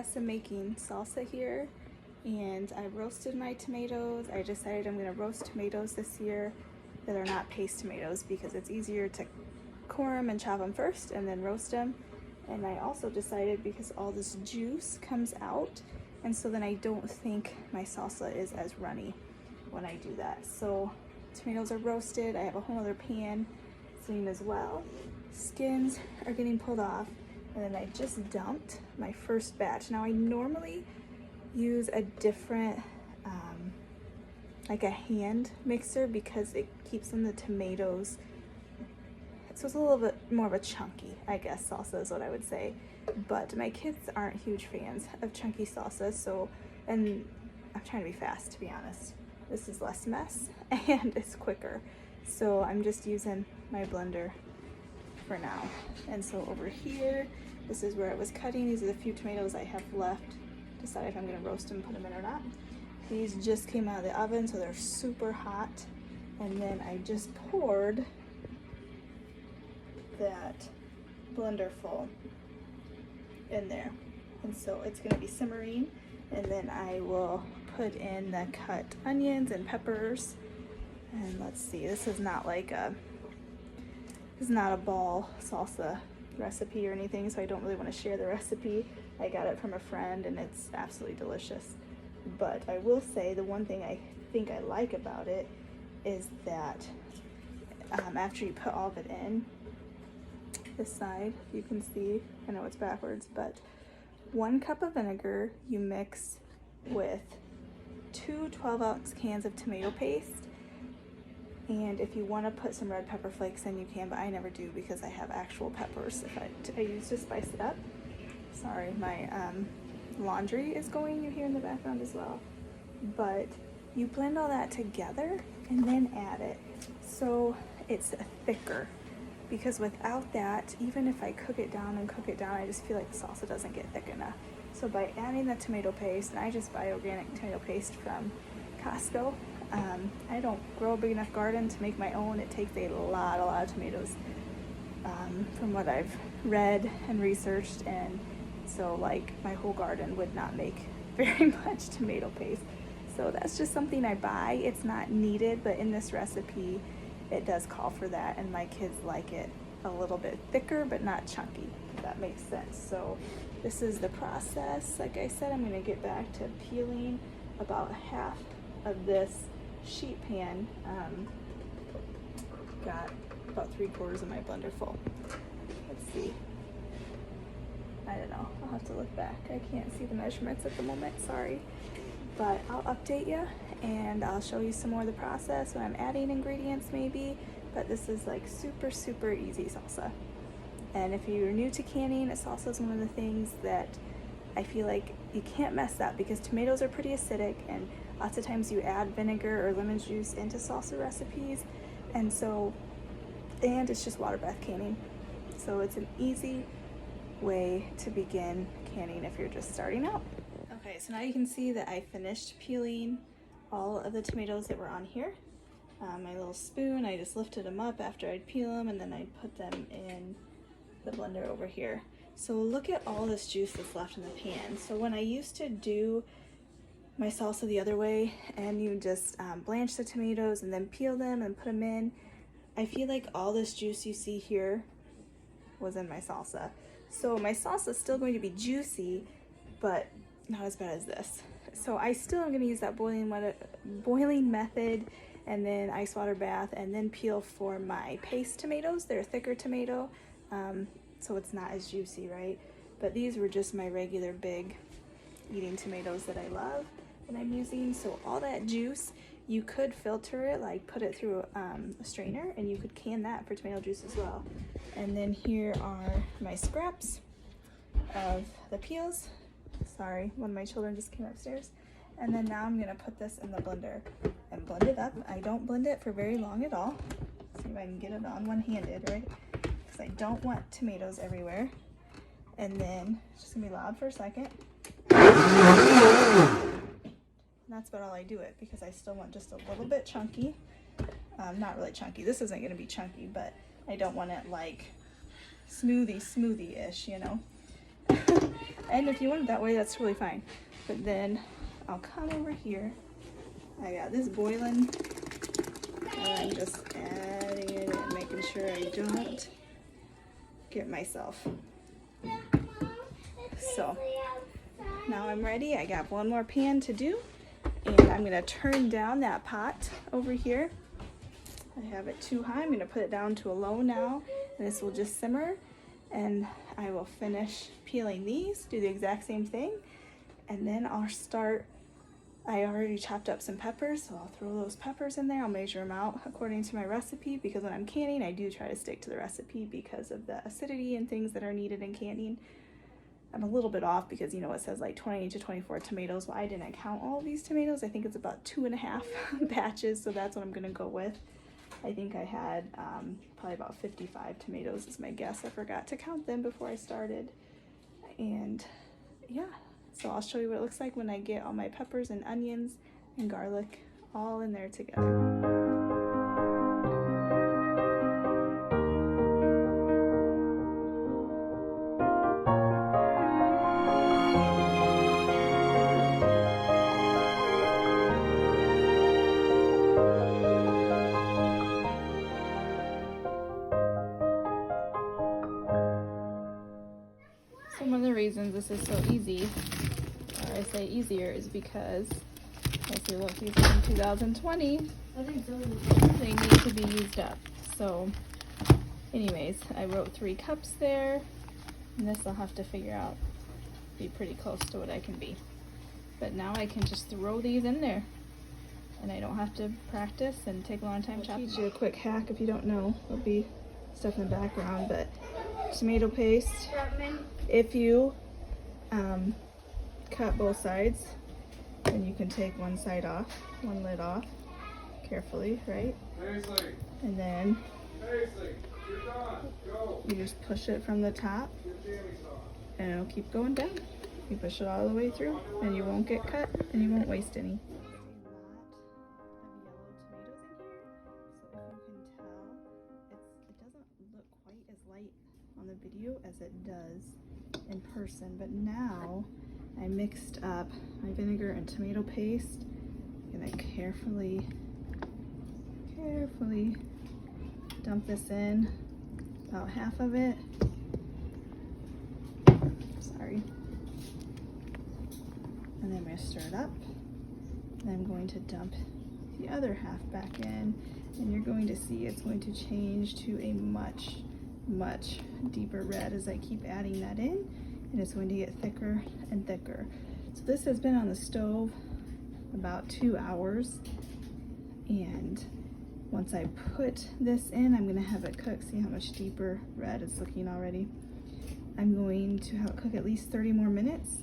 process of making salsa here, and I roasted my tomatoes. I decided I'm gonna roast tomatoes this year that are not paste tomatoes because it's easier to core them and chop them first and then roast them. And I also decided because all this juice comes out, and so then I don't think my salsa is as runny when I do that. So tomatoes are roasted. I have a whole other pan sitting as well. Skins are getting pulled off, and then I just dumped my first batch. Now I normally use a different like a hand mixer because it keeps in the tomatoes, so it's a little bit more of a chunky, I guess, salsa is what I would say. But my kids aren't huge fans of chunky salsa, so, and I'm trying to be fast, to be honest. This is less mess and it's quicker, so I'm just using my blender for now. And so over here, this is where I was cutting. These are the few tomatoes I have left. Decide if I'm gonna roast them, put them in or not. These just came out of the oven, so they're super hot. And then I just poured that blender full in there. And so it's gonna be simmering, and then I will put in the cut onions and peppers. And let's see, this is not like a, this is not a ball salsa recipe or anything, so I don't really want to share the recipe. I got it from a friend and it's absolutely delicious. But I will say the one thing I think I like about it is that after you put all of it in, this side, you can see, I know it's backwards, but 1 cup of vinegar you mix with 2 12-ounce cans of tomato paste. And if you want to put some red pepper flakes in, you can, but I never do because I have actual peppers if I use to spice it up. Sorry, my laundry is going, you hear in the background as well. But you blend all that together and then add it, so it's thicker. Because without that, even if I cook it down, I just feel like the salsa doesn't get thick enough. So by adding the tomato paste, and I just buy organic tomato paste from Costco. I don't grow a big enough garden to make my own. It takes a lot of tomatoes, from what I've read and researched, and so like my whole garden would not make very much tomato paste. So that's just something I buy. It's not needed, but in this recipe it does call for that, and my kids like it a little bit thicker but not chunky, if that makes sense. So this is the process. Like I said, I'm going to get back to peeling about half of this sheet pan. Got about 3/4 of my blender full. Let's see, I don't know, I'll have to look back. I can't see the measurements at the moment, sorry, but I'll update you and I'll show you some more of the process when I'm adding ingredients maybe. But this is like super easy salsa. And if you're new to canning, salsa is one of the things that I feel like you can't mess up because tomatoes are pretty acidic, and lots of times you add vinegar or lemon juice into salsa recipes, and so, and it's just water bath canning. So it's an easy way to begin canning if you're just starting out. Okay, so now you can see that I finished peeling all of the tomatoes that were on here. My little spoon, I just lifted them up after I'd peel them, and then I'd put them in the blender over here. So look at all this juice that's left in the pan. So when I used to do my salsa the other way, and you just blanch the tomatoes and then peel them and put them in, I feel like all this juice you see here was in my salsa. So my salsa is still going to be juicy, but not as bad as this. So I still am going to use that boiling method, and then ice water bath, and then peel for my paste tomatoes. They're a thicker tomato, so it's not as juicy, right? But these were just my regular big eating tomatoes that I love that I'm using. So all that juice, you could filter it, like put it through a strainer, and you could can that for tomato juice as well. And then here are my scraps of the peels. Sorry, one of my children just came upstairs. And then now I'm gonna put this in the blender and blend it up. I don't blend it for very long at all. See if I can get it on one-handed, right? Because I don't want tomatoes everywhere. And then it's just gonna be loud for a second. And that's about all I do it, because I still want just a little bit chunky. Not really chunky. This isn't gonna be chunky, but I don't want it like smoothie-ish, you know? And if you want it that way, that's totally fine. But then I'll come over here. I got this boiling, and I'm just adding it in, making sure I don't get myself. So now I'm ready. I got one more pan to do, and I'm gonna turn down that pot over here. I have it too high. I'm gonna put it down to a low now, and this will just simmer, and I will finish peeling these, do the exact same thing, and then I'll start. I already chopped up some peppers, so I'll throw those peppers in there. I'll measure them out according to my recipe, because when I'm canning, I do try to stick to the recipe because of the acidity and things that are needed in canning. I'm a little bit off because, you know, it says like 20 to 24 tomatoes. Well, I didn't count all of these tomatoes. I think it's about 2.5 batches, so that's what I'm gonna go with. I think I had probably about 55 tomatoes is my guess. I forgot to count them before I started. And yeah, so I'll show you what it looks like when I get all my peppers and onions and garlic all in there together. So one of the reasons this is so easy, or I say easier, is because, let's see, look, these are from 2020. They need to be used up. So anyways, I wrote 3 cups there, and this I'll have to figure out, be pretty close to what I can be. But now I can just throw these in there, and I don't have to practice and take a long time chopping. I'll teach you a quick hack if you don't know. There'll be stuff in the background, but tomato paste, if you cut both sides, then you can take one side off, one lid off, carefully, right? And then you just push it from the top, and it'll keep going down. You push it all the way through, and you won't get cut, and you won't waste any. On the video as it does in person, but now I mixed up my vinegar and tomato paste. I'm gonna carefully dump this in, about half of it. Sorry. And then I'm gonna stir it up. And I'm going to dump the other half back in, and you're going to see it's going to change to a much deeper red as I keep adding that in, and it's going to get thicker and thicker. So this has been on the stove about 2 hours, and once I put this in, I'm gonna have it cook. See how much deeper red it's looking already. I'm going to have it cook at least 30 more minutes,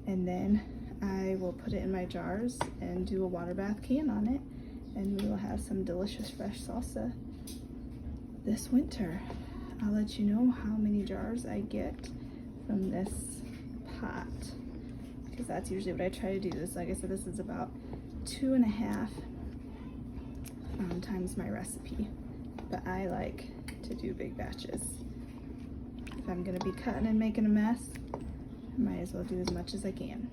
and then I will put it in my jars and do a water bath can on it, and we will have some delicious fresh salsa this winter. I'll let you know how many jars I get from this pot, because that's usually what I try to do. This, like I said, this is about 2.5 times my recipe, but I like to do big batches. If I'm gonna be cutting and making a mess, I might as well do as much as I can.